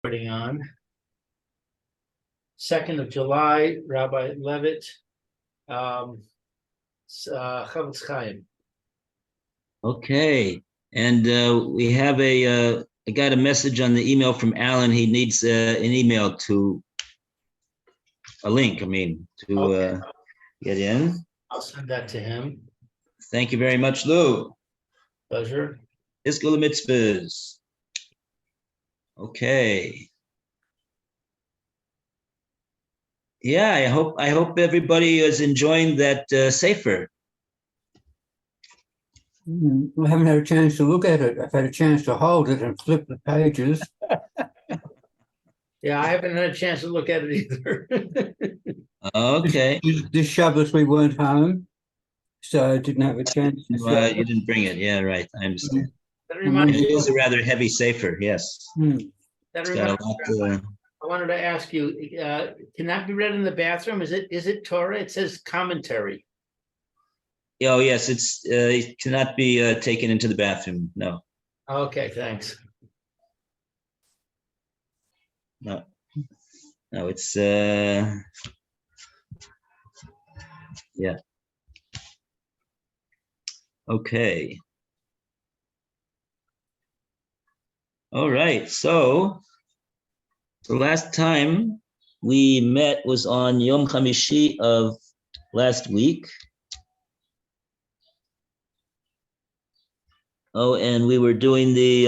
Putting on 2nd of July, Rabbi Levitt, Chofetz Chaim. Okay, and we have I got a message on the email from Alan. He needs an email to a link. To get in. I'll send that to him. Thank you very much, Lou. Pleasure. Iskul mitzvahs. Okay. Yeah, I hope everybody is enjoying that Sefer. I haven't had a chance to look at it. I've had a chance to hold it and flip the pages. Yeah, I haven't had a chance to look at it either. Okay. This Shabbos we weren't home, so I didn't have a chance. You didn't bring it. Yeah, right. I understand. That reminds It me, is a rather heavy Sefer, yes. that It's got a reminds lot me, I wanted to ask you, can that be read in the bathroom? Is it Torah? It says commentary. Oh, yes, it cannot be taken into the bathroom. No, Okay, thanks. no, it's yeah. Okay. All right. So the last time we met was on Yom Chamishi of last week. Oh, and we were doing the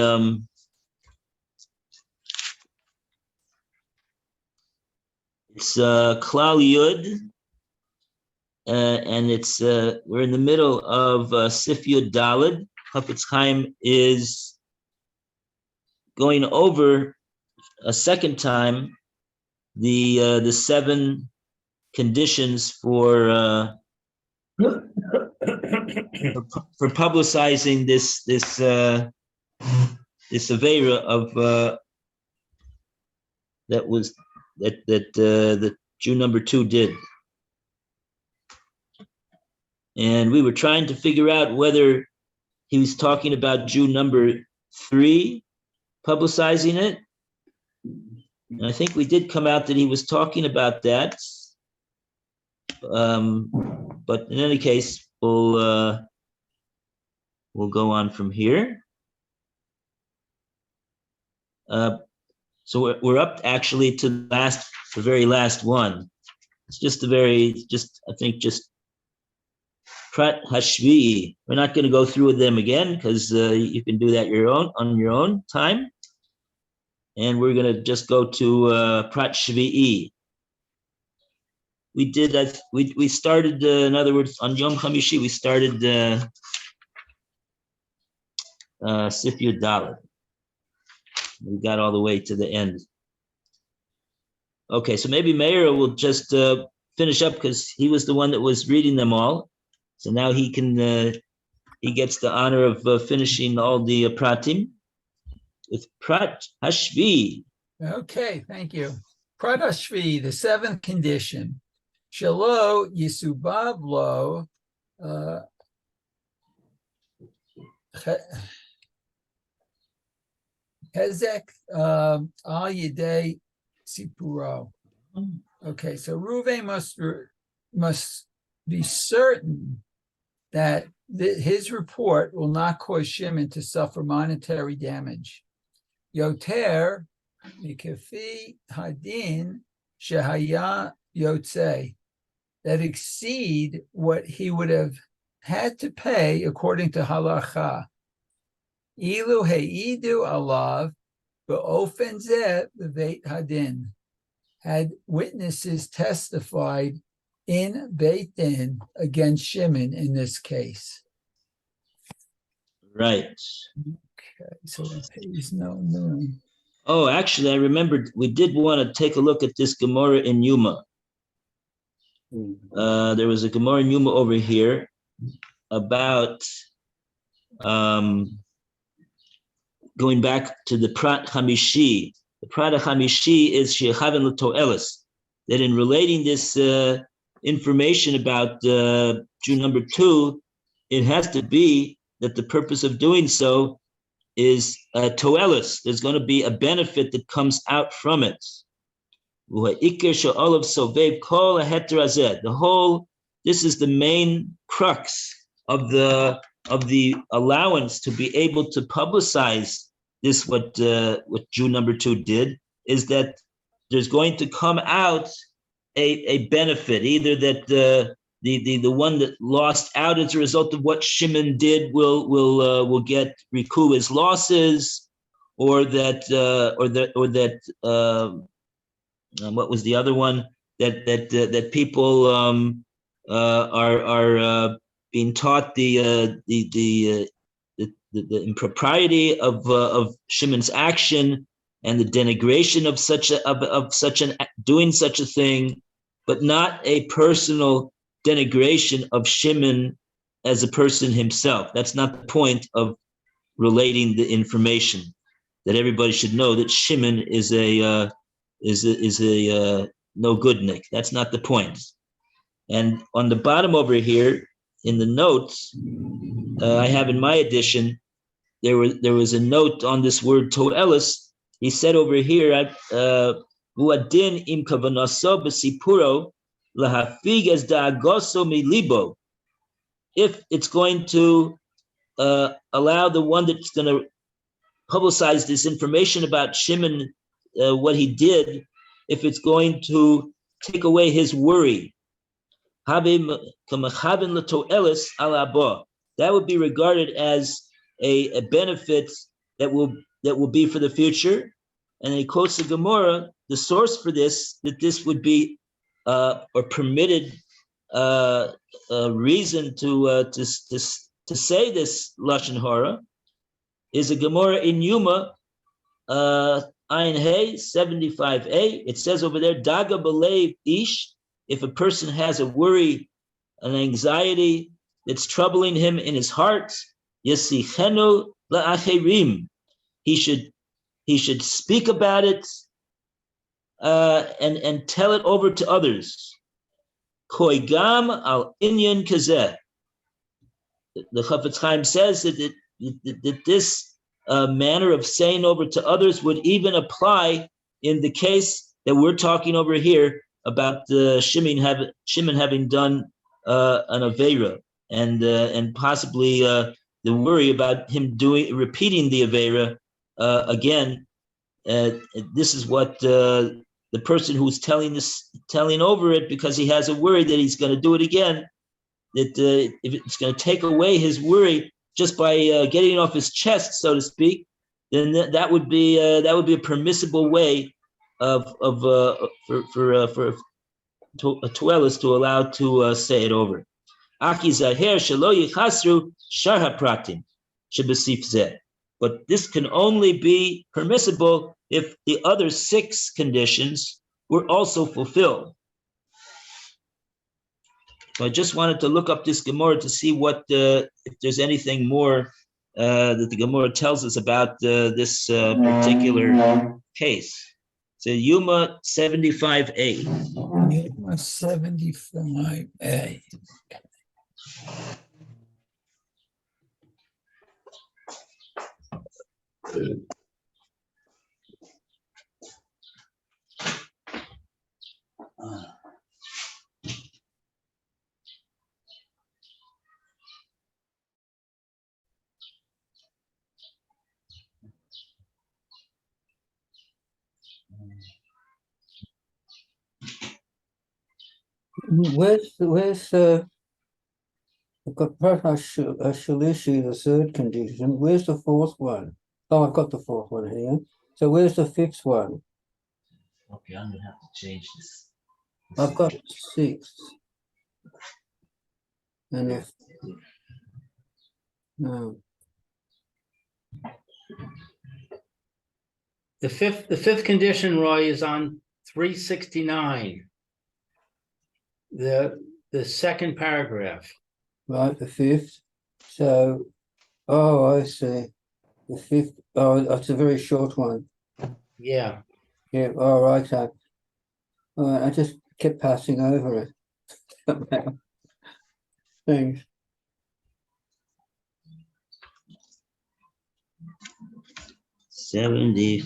it's Klal Yud, and it's we're in the middle of Sif Yud Daled. Chofetz Chaim is going over a second time the 7 conditions for publicizing this avera of that Jew number 2 did, and we were trying to figure out whether he was talking about Jew number 3 publicizing it. And I think we did come out that he was talking about that. But in any case, we'll go on from here. So we're up actually to the very last one. It's just I think Prat Hashvi. We're not going to go through them again because you can do that on your own time. And we're going to just go to Prat Shvi'i. We started, in other words, on Yom Chamishi, we started Sif Yud Daled. We got all the way to the end. Okay, so maybe Meir will just finish up because he was the one that was reading them all. So now he gets the honor of finishing all the pratim with Prat Hashvi. Okay, thank you. Prat Hashvi, the 7th condition. Shelo Yisubav Lo Hezek Al Yedei Sipuro. Okay, so Ruvain must be certain that his report will not cause Shimon to suffer monetary damage. Yoter Mikafi Hadin Shehaya Yotzei, that exceed what he would have had to pay according to halacha. Ilu heidu alav beofen zeh bebeit hadin, had witnesses testified in Beit Din against Shimon in this case. Right. Okay, so the page no. Oh, actually, I remembered we did want to take a look at this Gemara in Yuma. There was a Gemara in Yuma over here about going back to the Prat Hamishi. The Prat Hamishi is Shechaven L'To'elis, that in relating this information about Jew number 2, it has to be that the purpose of doing so is toelis. There's going to be a benefit that comes out from it. The whole, this is the main crux of the allowance to be able to publicize this. What Jew number 2 did is that there's going to come out a benefit, either that the one that lost out as a result of what Shimon did will get recoup his losses, or that what was the other one, that people are being taught the impropriety of Shimon's action and the denigration of doing such a thing, but not a personal denigration of Shimon as a person himself. That's not the point of relating the information. That everybody should know that Shimon is a no goodnik. That's not the point. And on the bottom over here in the notes, I have in my edition, there was a note on this word toelis. He said over here, "Muadin im kavanaso b'sipuro lahafig es da'agoso milibo." If it's going to allow the one that's going to publicize this information about Shimon, what he did, if it's going to take away his worry, that would be regarded as a benefit that will be for the future. And he quotes the Gemara, the source for this, that this would be or permitted reason to say this lashon hara is a Gemara in Yuma, Ayin Hey 75a. It says over there, Daga belev ish, if a person has a worry, an anxiety that's troubling him in his heart, yasichenu la'acherim, he should speak about it and tell it over to others. Koigam al inyan kazeh. The Chofetz Chaim says that this manner of saying over to others would even apply in the case that we're talking over here about Shimon having done an aveira, and possibly the worry about him repeating the aveira again. This is what the person who's telling over it, because he has a worry that he's going to do it again, that if it's going to take away his worry just by getting it off his chest, so to speak, then that would be a permissible way for a toelis to allow to say it over. Aki zaher shelo yichasru shar hapratim shebesif zeh. But this can only be permissible if the other 6 conditions were also fulfilled. So I just wanted to look up this Gemara to see what if there's anything more that the Gemara tells us about this particular case. So Yuma 75a. Yuma 75a. Where's I've got Shalishi, the 3rd condition. Where's the 4th one? Oh, I've got the 4th one here. So where's the 5th one? Okay, I'm gonna have to change this. I've got 6th. And if no. The fifth condition, Roy, is on 369. The second paragraph. Right, the 5th. So, I see. The 5th. Oh, that's a very short one. Yeah. Yeah. All right. I just kept passing over it. Thanks. 70.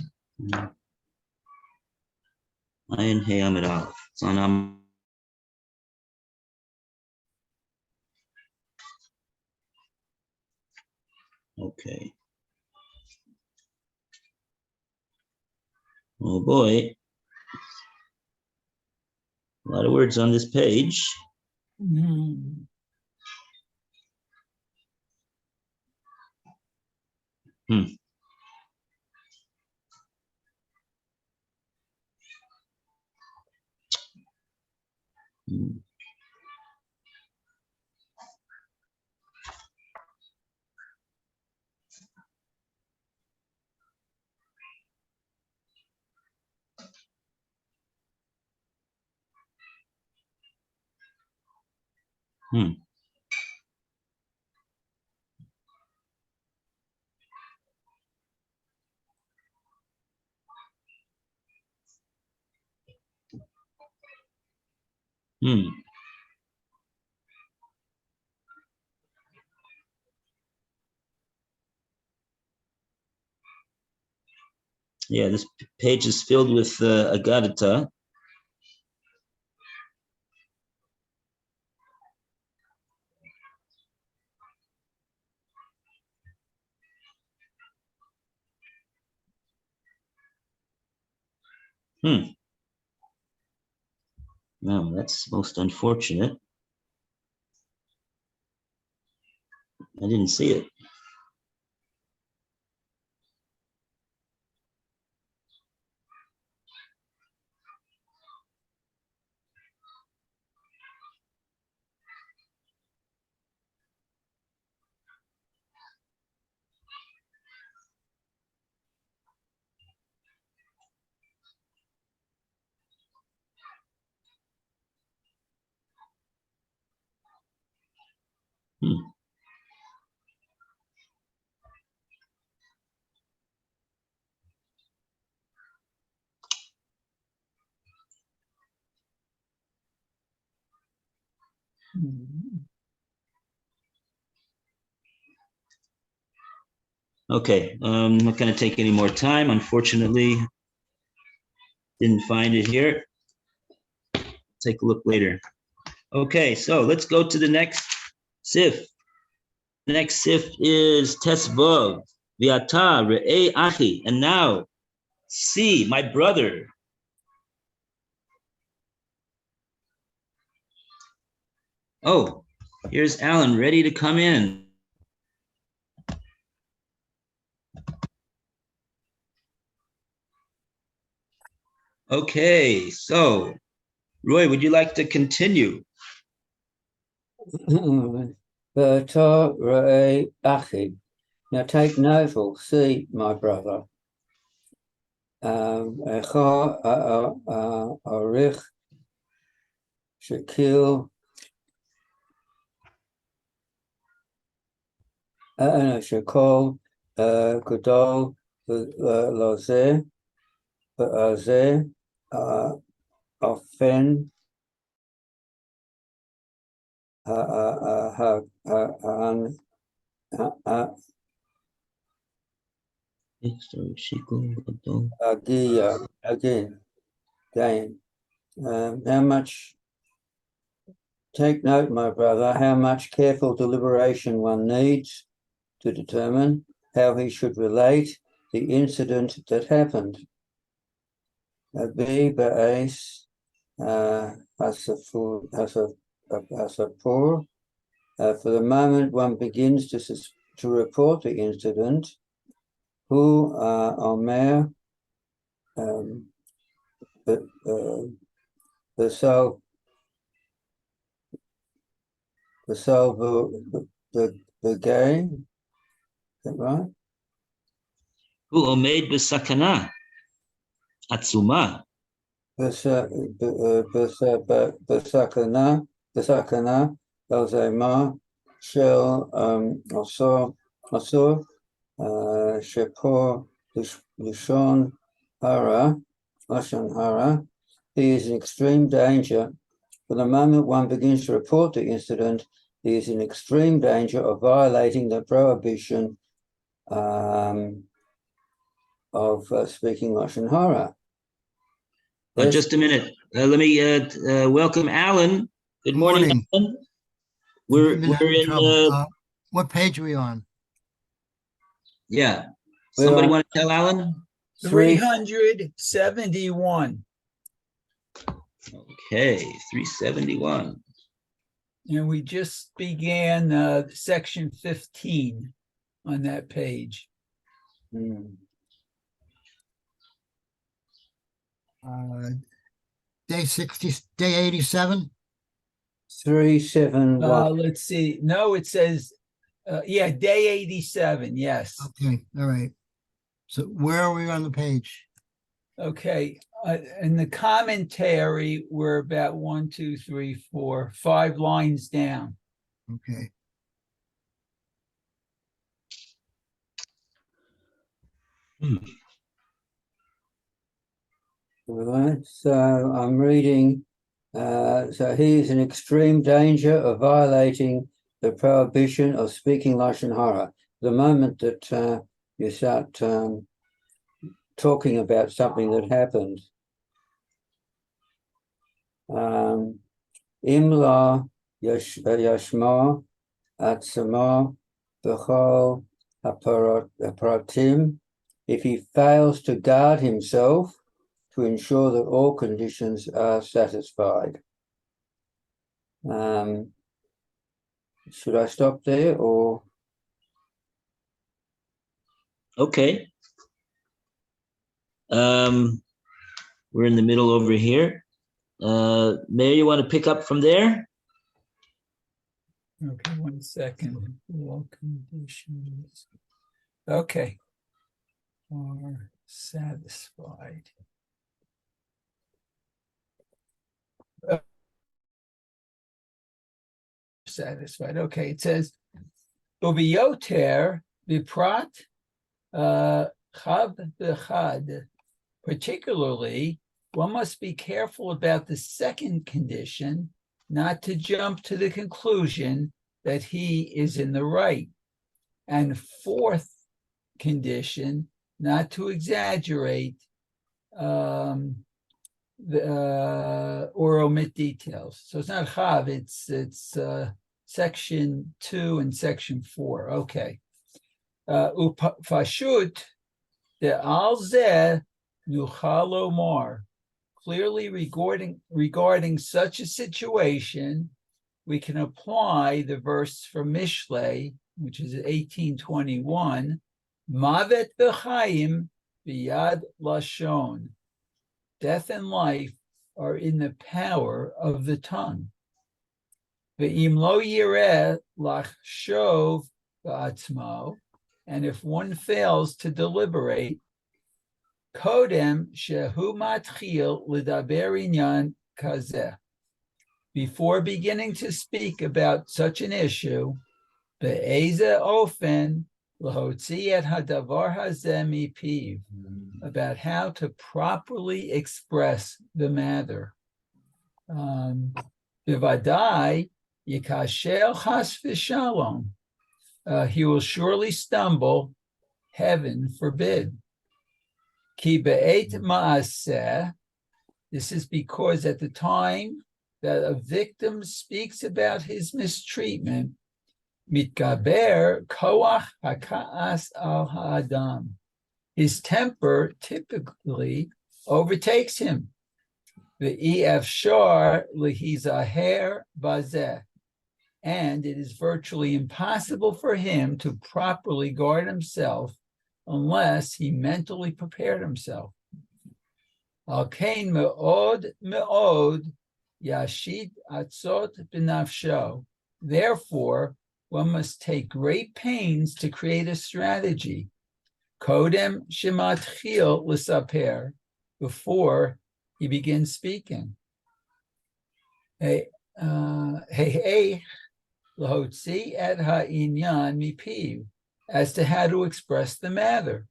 Ayin Hey Amid Aleph. It's on okay. Oh boy. A lot of words on this page. Hmm. Hmm. Hmm. Hmm. Yeah, this page is filled with Agadata. No, that's most unfortunate. I didn't see it. Hmm. Okay, I'm not going to take any more time. Unfortunately, didn't find it here. Take a look later. Okay, so let's go to the next sif. The next sif is Tesvav, Viata, Re'e Achi, and now, see, my brother. Oh, here's Alan, ready to come in. Okay, so, Roy, would you like to continue? Berta Ra'e Achi. Now take note, or see, my brother. Echa Arich Shakil Shakol Gadol Lozeh Zeh Ofen again. How much, take note, my brother, how much careful deliberation one needs to determine how he should relate the incident that happened. Be ba'as hasapur. For the moment one begins to report the incident, who Omer the soul the gay, is that right? Who Omed Besakana, Atsuma. Besakana, Elzema, Shel Asur, Shepor, Lishon Hara, Lashon Hara. He is in extreme danger. From the moment one begins to report the incident, he is in extreme danger of violating the prohibition of speaking Lashon Hara. Just a minute. Let me welcome Alan. Good morning, Morning. Alan. We're Having in trouble. What page are we on? yeah. We're Somebody on- want to tell Alan? 371. Okay, 371. And we just began section 15 on that page. Hmm. Day 60, day 87? 371. Let's see. No, it says, day 87. Yes. Okay, all right. So where are we on the page? Okay. In the commentary, we're about 5 lines down. Okay. All right, so I'm reading. So he is in extreme danger of violating the prohibition of speaking Lashon Hara. The moment that you start talking about something that happened, Imla Yashma Atzma B'chol Haparatim, if he fails to guard himself to ensure that all conditions are satisfied. Should I stop there or? Okay. We're in the middle over here. Mayor, you want to pick up from there? Okay, 1 second. All conditions. Okay. Are satisfied. Satisfied. Okay, it says, Ubiyoter biprat chav b'chad. Particularly, one must be careful about the second condition, not to jump to the conclusion that he is in the right. And fourth condition, not to exaggerate or omit details. So it's not chav, it's section 2 and section 4. Okay. Ufashut de al zeh nuchal omar. Clearly regarding such a situation, we can apply the verse from Mishlei, which is 18:21, Mavet v'chaim biyad lashon. Death and life are in the power of the tongue. Ve'im lo yireh lachshov ba'atzmo, and if one fails to deliberate, Kodem shehu matchil l'daber inyan kazeh. Before beginning to speak about such an issue, be'eze ofen l'hotzi et hadavar hazeh mipiv, about how to properly express the matter. Bivadai yikashel chas v'shalom. He will surely stumble, heaven forbid. Ki be'et ma'aseh, this is because at the time that a victim speaks about his mistreatment, mitgaber koach haka'as al ha'adam, his temper typically overtakes him. Ve'efshar lehizaher bazeh, and it is virtually impossible for him to properly guard himself unless he mentally prepared himself. Al kain me'od yashid atzot b'nafsho. Therefore, one must take great pains to create a strategy. Kodem shematchil l'saper, before he begins speaking. L'hotzi et ha'inyan mipiv, as to how to express the matter.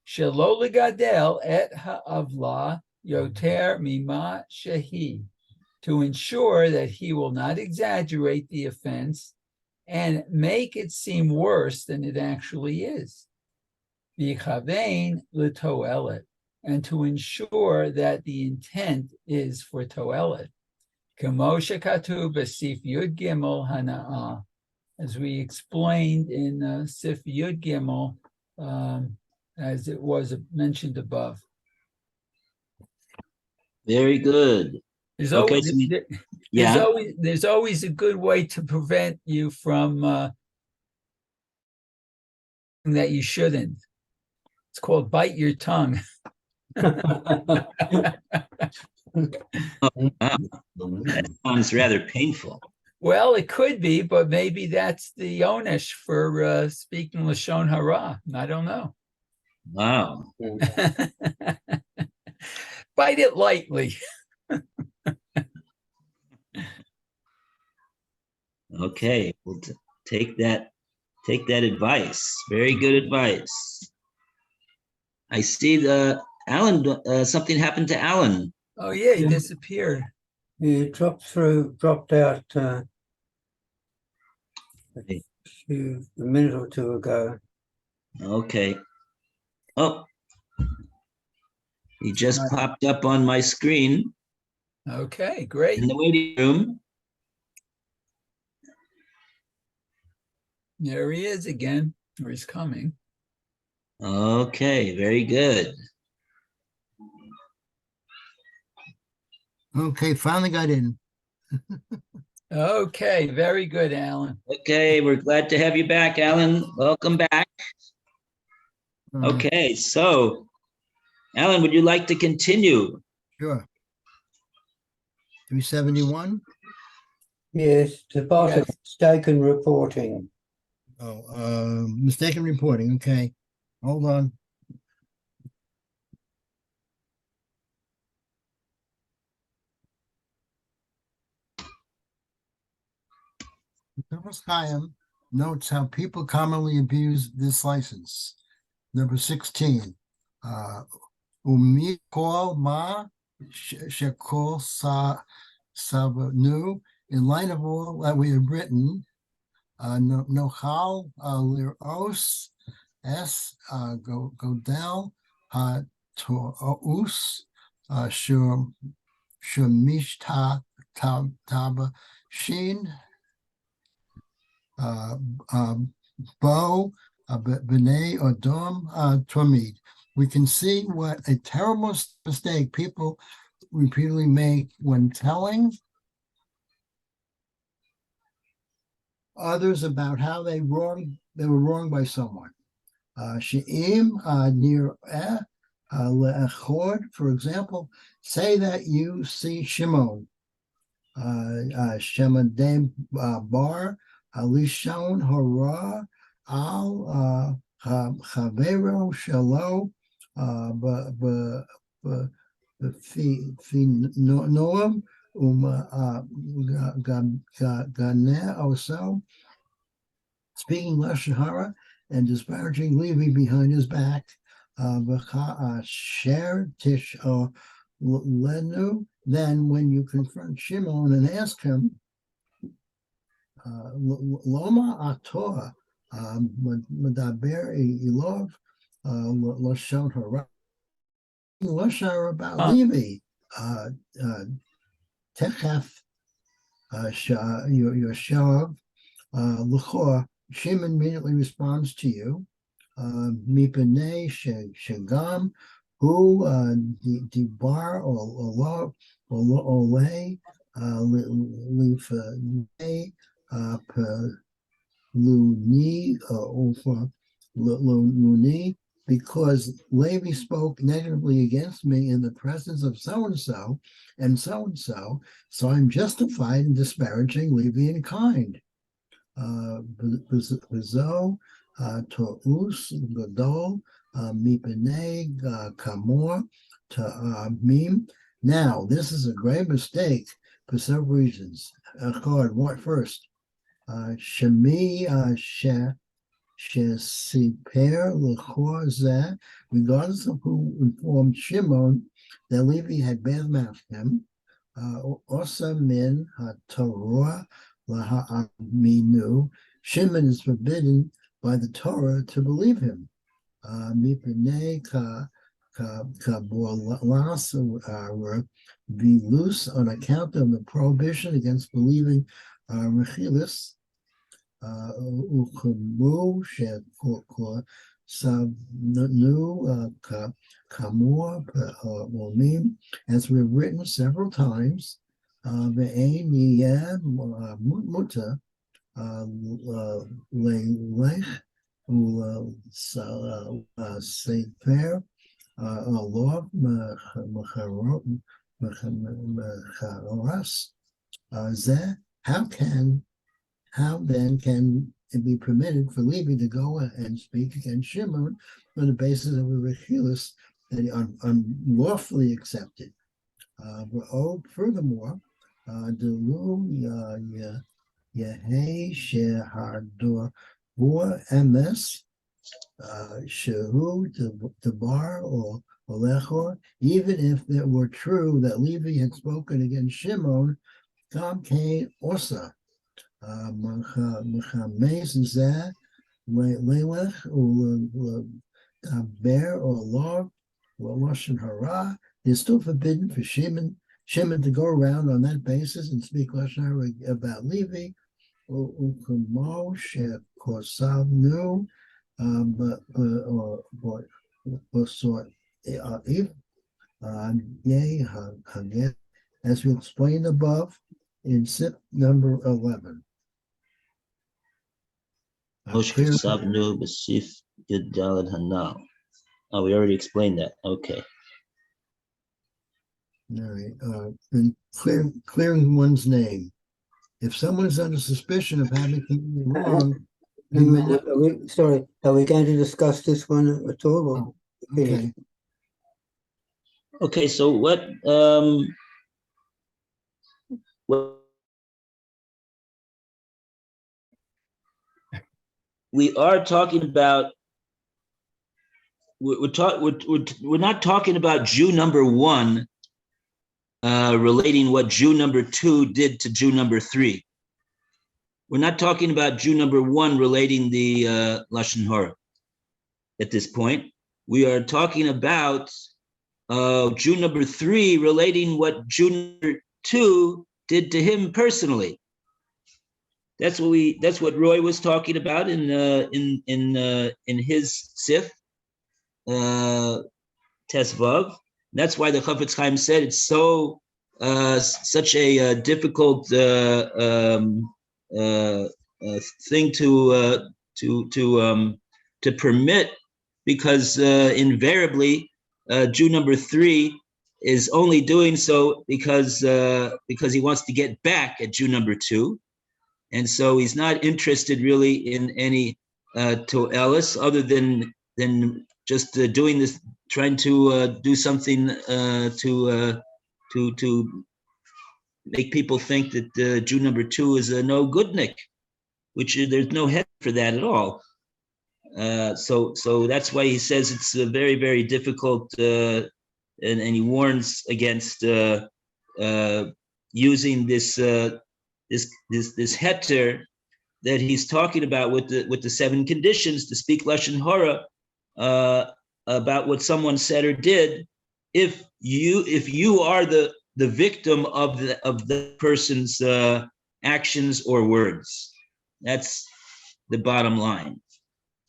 Shelo legadel et ha'avla yoter mima shehi, to ensure that he will not exaggerate the offense and make it seem worse than it actually is. v'chavein l'toelet, and to ensure that the intent is for toelet. Kamo shekatuv b'sif Yud Gimel Hana'ah, as we explained in Sif Yud Gimel, as it was mentioned above. Very good. There's Okay, always, so we- there's Yeah, always a good way to prevent you from that you shouldn't. It's called bite your tongue. that sounds rather painful. Well, it could be, but maybe that's the onesh for speaking Lashon Hara. I don't know. Wow. Bite it lightly. Okay, we'll take that advice. Very good advice. I see Alan, something happened to Alan. Oh yeah, he Yeah. disappeared. You dropped out a minute or two ago. Okay. Oh, he just popped up on my screen Okay, great. in the waiting room. There he is again, or he's coming. Okay, very good. Okay, finally got in. Okay, very good, Alan. Okay, we're glad to have you back, Alan. Welcome back. Uh, Okay, so Alan, would you like to continue? Sure. 371. Yes, the bottom, Yes. mistaken reporting. Oh, mistaken reporting. Okay, hold on. Chaim notes how people commonly abuse this license. Number 16. Umikol ma shekol sabanu. In light of all that we have written, nochal liros es godel ha to'us shumishta taba shin bo b'nei odom tomid. We can see what a terrible mistake people repeatedly make when telling others about how they were wrong by someone. She'im near le'echord, for example, say that you see Shimon. Shemadem bar alishon hara al chavero shalo noam ganeh also, speaking lashon hara and disparaging Levi behind his back. Sher tish lenu. Then when you confront Shimon and ask him, Loma Ator Medaber Ilov Lashon Hara. Lashon about Levi. Techef Yoshav Luchor. Shimon immediately responds to you. Mipanei Shagam Hu Dibar or Ole Lifnei Peluni Luni, because Levi spoke negatively against me in the presence of so and so and so and so, so I'm justified in disparaging Levi in kind. Bezo To'us Gadol Mipanei Kamor Mim. Now, this is a grave mistake for several reasons. What first? Shemi Shesiper L'chor Zeh, regardless of who informed Shimon that Levi had bad-mouthed him. Osa min HaTorah Laha'aminu. Shimon is forbidden by the Torah to believe him. Mipnei kabolas be loose on account of the prohibition against believing rechilis. Uchamu shekor sabnu kamor omim, as we've written several times. Ve'ein yeh muta leilech Sefer law mecharoras. How then can it be permitted for Levi to go and speak against Shimon on the basis of a rechilas that he unlawfully accepted? Furthermore, Delu Yehei Shehardor MS Shehu Debar or Olechor, even if it were true that Levi had spoken against Shimon, Gam Kain Osa. Mechames Zeh Lelech Bear or Log or Lashon Hara. It's still forbidden for Shimon to go around on that basis and speak Lashon Hara about Levi. U'kumo shekosavnu as we explained above in SIP number 11. Moshke Sabnu Basif Yudalad Hanal. Oh, we already explained that. Okay. All right. And clearing one's name. If someone is under suspicion of having committed wrong, he may not. Are we going to discuss this one at all? Okay. Okay, so what we are talking about, we're not talking about Jew number 1 relating what Jew number 2 did to Jew number 3. We're not talking about Jew number 1 relating the Lashon Hara at this point. We are talking about Jew number 3 relating what Jew number 2 did to him personally. That's what Roy was talking about in his Sif Tesvav. That's why the Chofetz Chaim said it's so such a difficult thing to permit, because invariably Jew number 3 is only doing so because he wants to get back at Jew number 2, and so he's not interested really in any to'elis other than just doing this, trying to do something to make people think that Jew number 2 is a no goodnik, which there's no head for that at all. So that's why he says it's very, very difficult, and he warns against using this heter that he's talking about with the 7 conditions to speak Lashon Hara about what someone said or did, if you are the victim of the person's actions or words. That's the bottom line.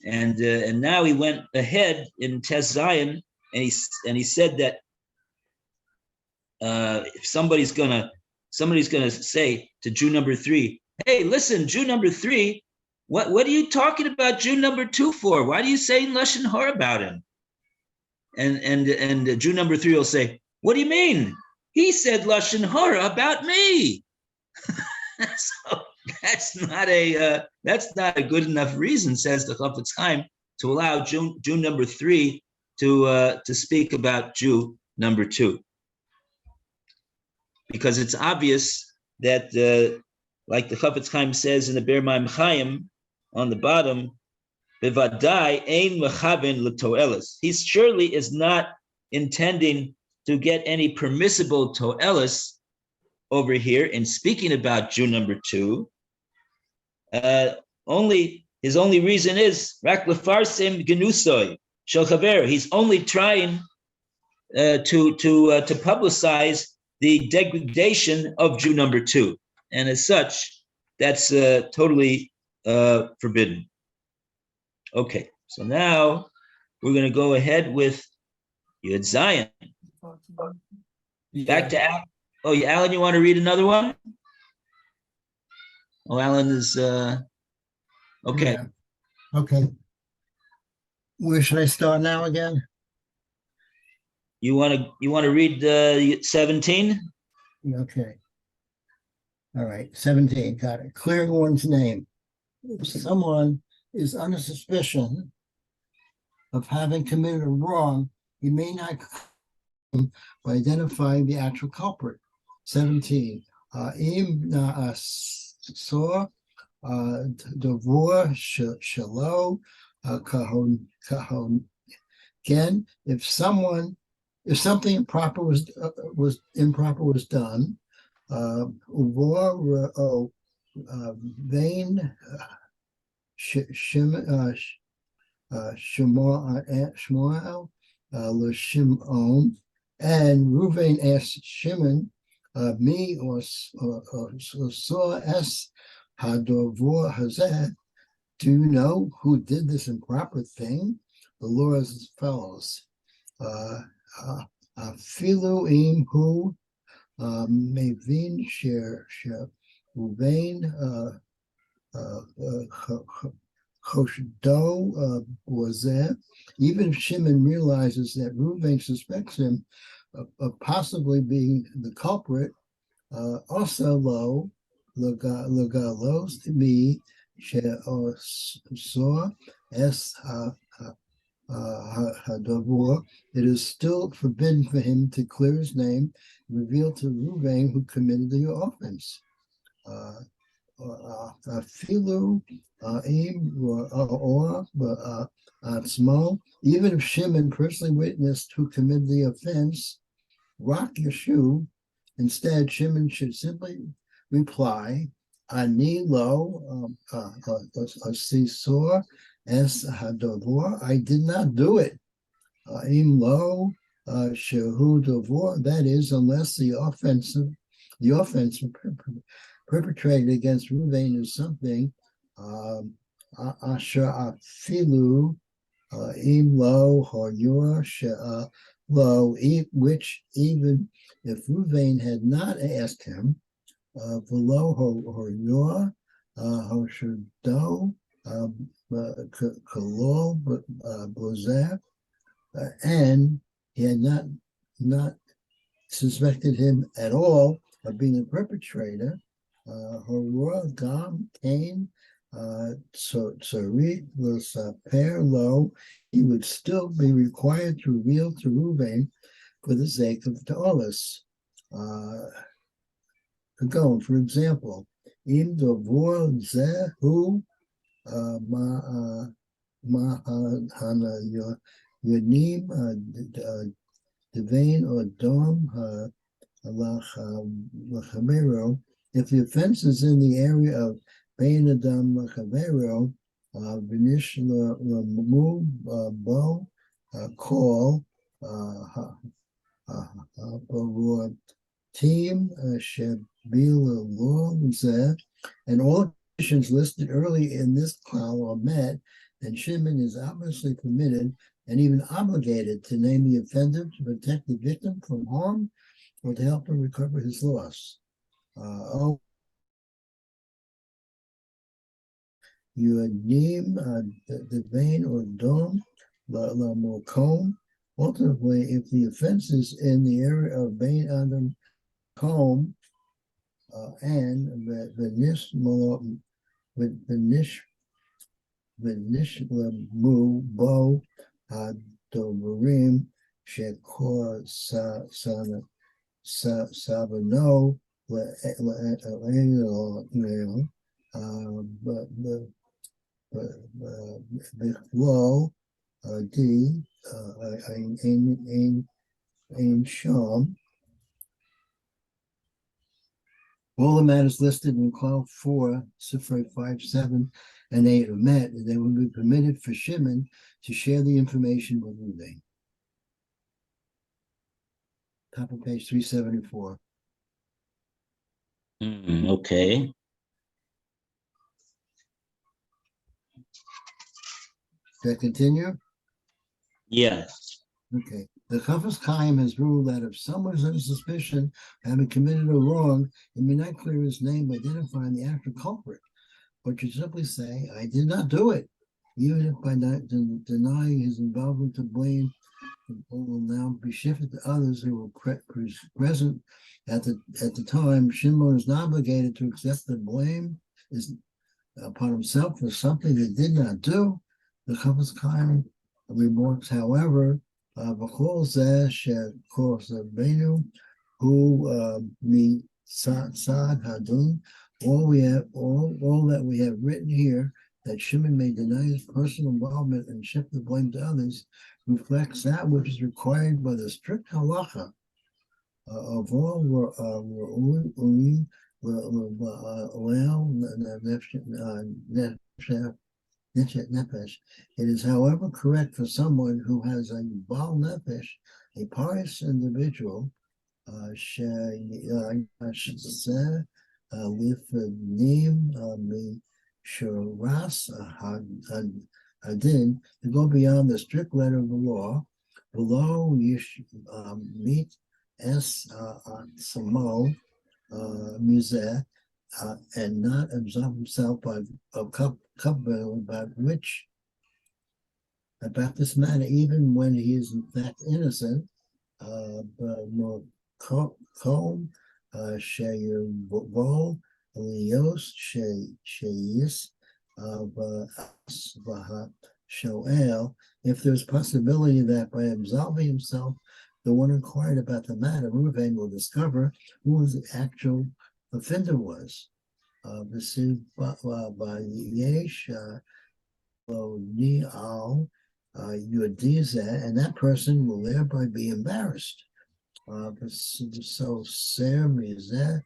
And now he went ahead in Tes Zion, and he said that if somebody's gonna say to Jew number 3, hey, listen, Jew number 3, what are you talking about Jew number 2 for? Why do you say Lashon Hara about him? And Jew number 3 will say, what do you mean? He said Lashon Hara about me. So that's not a good enough reason, says the Chofetz Chaim, to allow Jew number 3 to speak about Jew number 2, because it's obvious that like the Chofetz Chaim says in the Ber Maim Chaim on the bottom, bevadai ein mechaven l'to'elis. He surely is not intending to get any permissible to'elis over here in speaking about Jew number 2. His only reason is rak lefarsem genusoi, shel chaver. He's only trying to publicize the degradation of Jew number two, and as such, that's totally forbidden. Okay, so now we're going to go ahead with Yud Zion. Back to Alan. Oh, Alan, you want to read another one? Oh, Alan is okay. Yeah. Okay. Where should I start now again? You want to read 17? Okay. All right. 17. Got it. Clearing one's name. If someone is under suspicion of having committed a wrong, he may not by identifying the actual culprit. 17. Im saw Devor Shalo Kahon. Again, if something improper was done, Uvor Vain Shmuel Shimon, and Reuven asked Shimon, me or saw es hadovor hazeh, do you know who did this improper thing? The law is as follows: Afilu im hu mevin sher Reuven Choshdo was there. Even if Shimon realizes that Reuven suspects him of possibly being the culprit, also lo legalos to me saw es hadavur. It is still forbidden for him to clear his name, reveal to Reuven who committed the offense. Filu or Atzmo, even if Shimon personally witnessed who committed the offense, Rak Yeshu, instead Shimon should simply reply, Ani lo asisor es hadavor, I did not do it. Im lo shehu davor, that is, unless the offense perpetrated against Reuven is something asher afilu im lo hoyor lo, which even if Reuven had not asked him, v'lo hoyor hoshado kolol bozer, and he had not suspected him at all of being a perpetrator. Horor Gam Cain Tsarit L'Saper Lo, he would still be required to reveal to Reuven for the sake of Ta'olis. Go, for example, Im Dovor Zehu Hana Yonim Devain or Dom Lachamero. If the offense is in the area of Bein Adam Lachavero, Vinish Lamu Bo Call Team Shebil Law, and all conditions listed early in this call are met, and Shimon is obviously permitted and even obligated to name the offender to protect the victim from harm or to help him recover his loss. You name the vein or dome la mokom. Ultimately, if the offense is in the area of Bain Adam Comb and the nish mu bo dovarim shekor sabano Lo D in Sham All the matters listed in Clause 4, Sefer 5, 7, and 8 are met, and they will be permitted for Shimon to share the information with Reuven. Top of page 374. Okay. Should I continue? Yes. Okay. The Chofetz Chaim has ruled that if someone is under suspicion of having committed a wrong, it may not clear his name by identifying the actual culprit, but should simply say, I did not do it, even if by not denying his involvement to blame will now be shifted to others who were present at the time. Shimon is not obligated to accept the blame is upon himself for something he did not do. The Chofetz Chaim remarks, however, B'chol zeh shekol Rabbeinu hu mi sad hadun. All that we have written here, that Shimon may deny his personal involvement and shift the blame to others, reflects that which is required by the strict halacha of all nefesh. It is, however, correct for someone who has a bal nefesh, a pious individual, lifnim mi shoras hadin, to go beyond the strict letter of the law, below meet es samo muzeh, and not absolve himself of about this matter, even when he is in fact innocent. Sheyuvol lios sheyis shoel. If there's possibility that by absolving himself, the one inquired about the matter, Reuven will discover who the actual offender was. This is by Yesh Ni'al Yudiza, and that person will thereby be embarrassed. So Ser Mizeh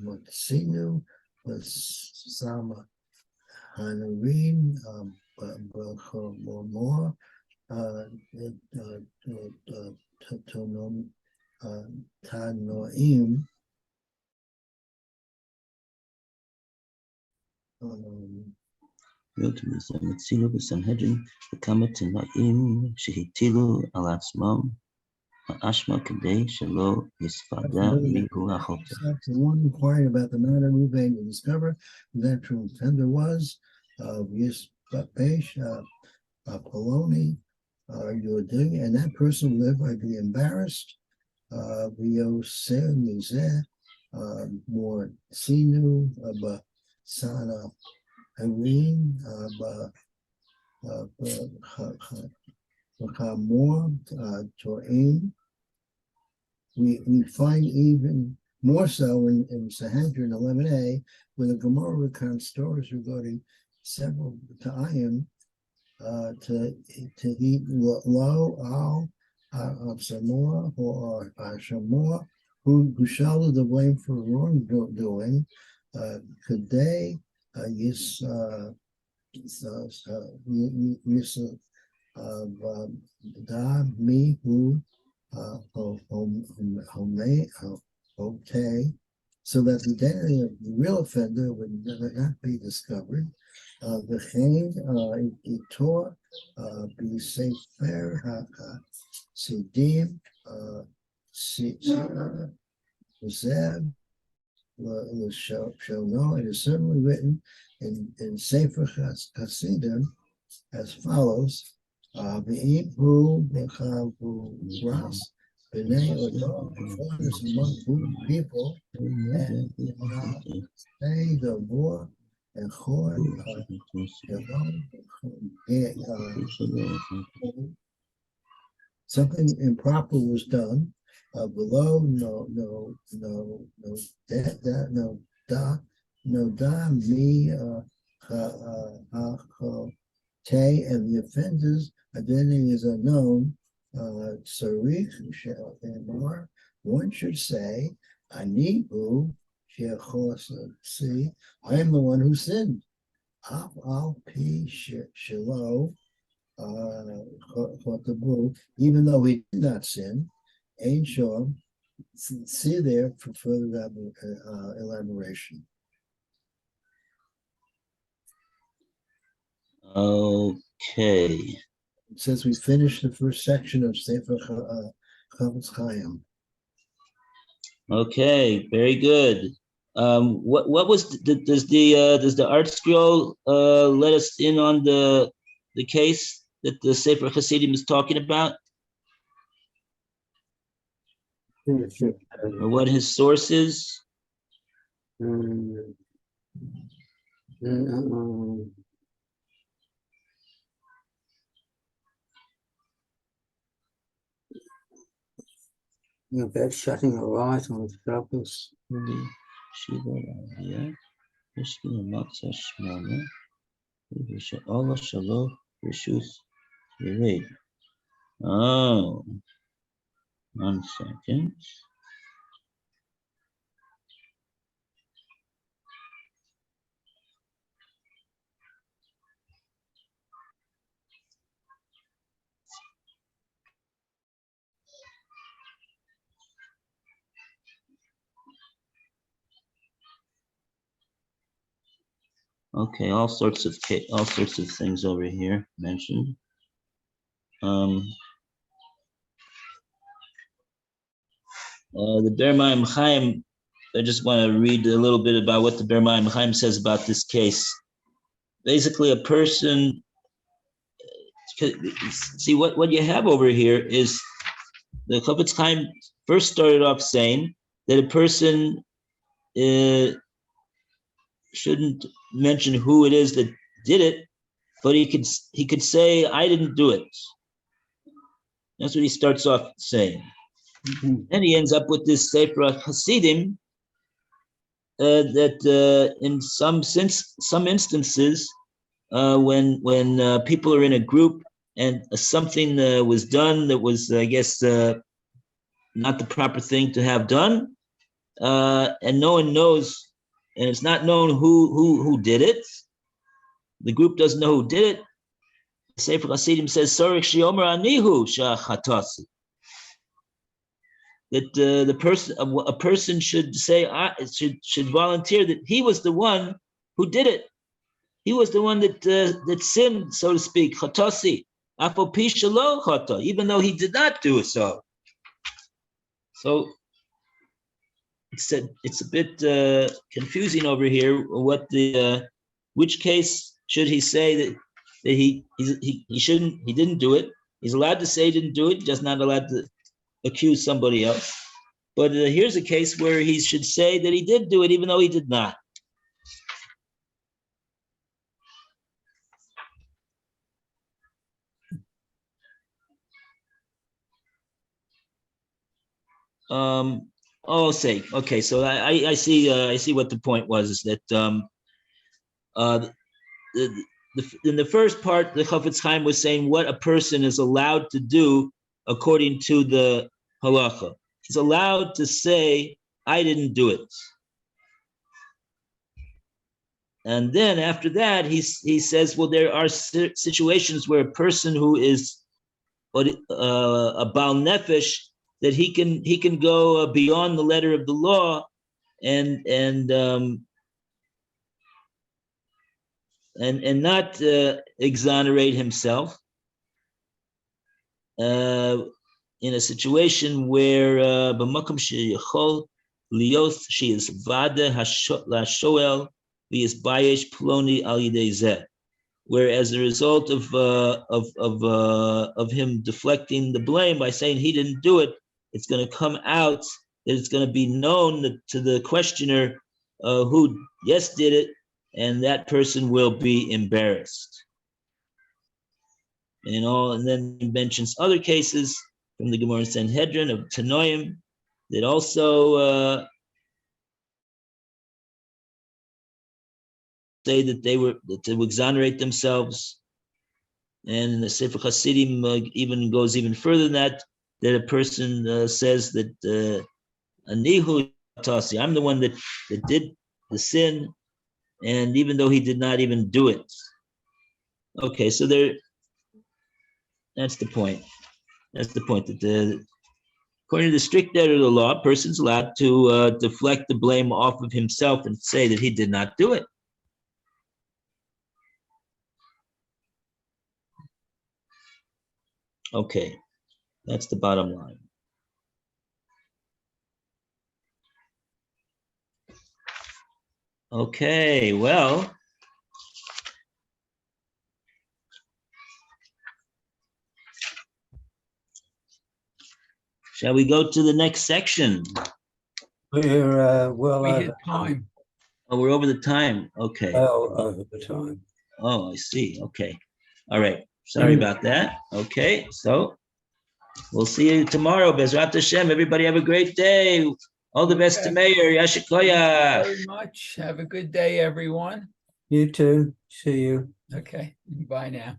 Motsinu Sama Hanarin more Tanoim. הצילו בסנהדרין וכמה תנאים שהטילו על עצמם האשמה כדי שלא יספדה מגור החוטא. The one inquiring about the matter, Reuven will discover who the actual offender was. Yispapesh Poloni Yoding, and that person will thereby be embarrassed. V'yoser Mizeh more Sinu Sana Irene, more Torim. We find even more so in Sanhedrin 11a, where the Gemara recounts stories regarding several Ta'ayim to eat low al Samor or Shamor, who shouldered the blame for wrongdoing. Could they use da me who okay, so that the identity of the real offender would not be discovered. The Chaim Itor be Sefer Sidim Zeb shall know. It is certainly written in Sefer Hasidim as follows: V'ibru bechavu ras b'nei odo, foreigners among people, and say the war and chor something improper was done. Below no da me Tay, and the offender's identity is unknown. Sarich Shamar, one should say, Anihu see, I am the one who sinned. Al pi shelo even though he did not sin, Ein Shom, see there for further elaboration. Okay. It says we finished the first section of Sefer Chofetz Chaim. Okay, very good. What was does the art scroll let us in on the case that the Sefer Hasidim is talking about, or what his source is? You're back shutting a light on the Shabbos. Oh, 1 second. Okay, all sorts of things over here mentioned. The Bermaim Chaim, I just want to read a little bit about what the Bermaim Chaim says about this case. Basically, a person, see what you have over here is the Chofetz Chaim first started off saying that a person shouldn't mention who it is that did it, but he could say, I didn't do it. That's what he starts off saying. And he ends up with this Sefer Hasidim that in some instances, when people are in a group and something was done that was, I guess, not the proper thing to have done, and no one knows, and it's not known who did it. The group doesn't know who did it. Sefer Hasidim says, "Sorich shiomer anihu shachatasi." That a person should say, should volunteer that he was the one who did it. He was the one that sinned, so to speak. Chatasi, afal pi shelo chata, even though he did not do it so. So it's a bit confusing over here. What which case should he say that he didn't do it? He's allowed to say he didn't do it, just not allowed to accuse somebody else. But here's a case where he should say that he did do it, even though he did not. Okay, so I see what the point was, is that in the first part, the Chofetz Chaim was saying what a person is allowed to do according to the halacha. He's allowed to say, I didn't do it. And then after that, he says, well, there are situations where a person who is a Baal Nefesh, that he can go beyond the letter of the law and not exonerate himself in a situation where b'makom sheyachol lios she is vada hashoel v'is bayesh ploni al yidei zeh, where as a result of him deflecting the blame by saying he didn't do it, it's going to come out that it's going to be known to the questioner who yes did it, and that person will be embarrassed. And then he mentions other cases from the Gemara Sanhedrin of Tanoim that also say that to exonerate themselves. And the Sefer Hasidim even goes even further than that a person says that Anihu Tasi. I'm the one that did the sin, and even though he did not even do it. Okay, so that's the point. That's the point that according to the strict letter of the law, a person's allowed to deflect the blame off of himself and say that he did not do it. Okay, that's the bottom line. Okay, well, shall we go to the next section? We're well We over hit time. Oh, we're over the time. Okay. well over the time. Oh, I see. Okay. All right. Sorry about that. Okay, so we'll see you tomorrow. Bezrat Hashem. Everybody have a great day. All the best to Okay. Mayor. Thank you Yashikoyach. very much. Have a good day, everyone. You too. See you. Okay, bye now.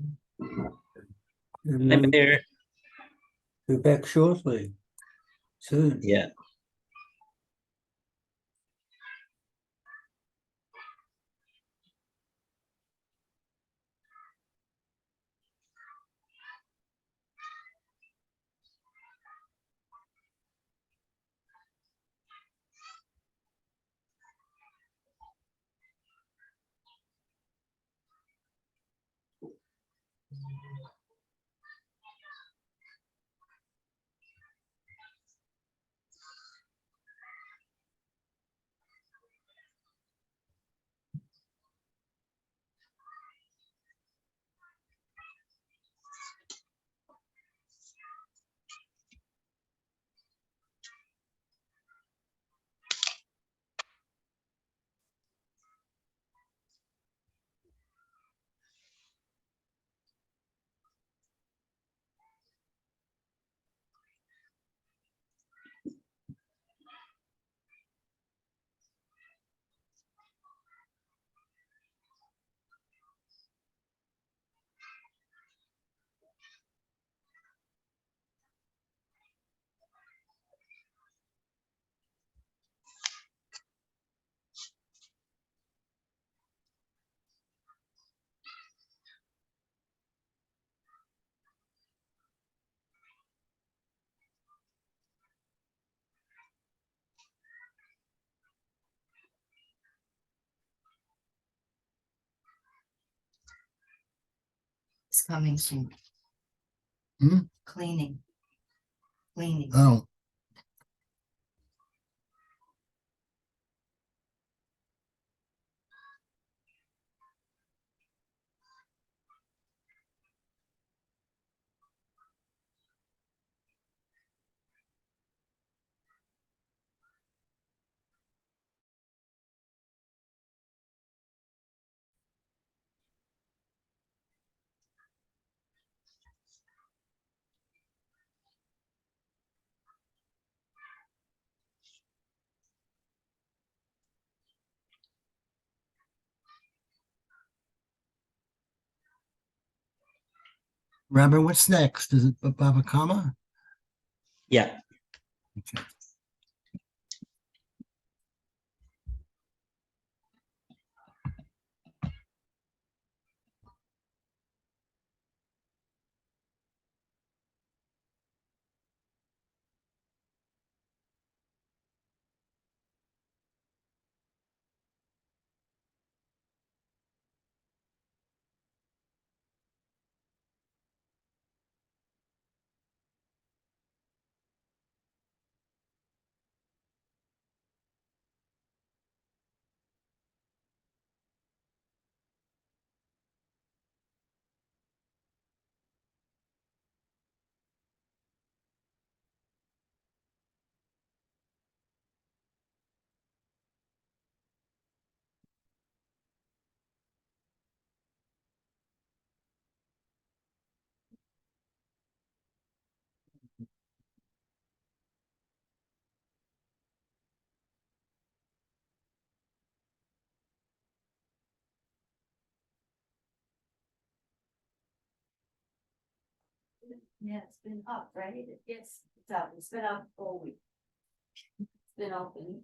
And Hi, we'll Mayor. be back shortly. Soon. Yeah. It's coming soon. Hmm? Cleaning. Cleaning. Oh, Rabbi, what's next? Is it Baba Kama? Yeah. Okay. Yeah, it's been up, right? Yes, it's up. It's been up all week. It's been open.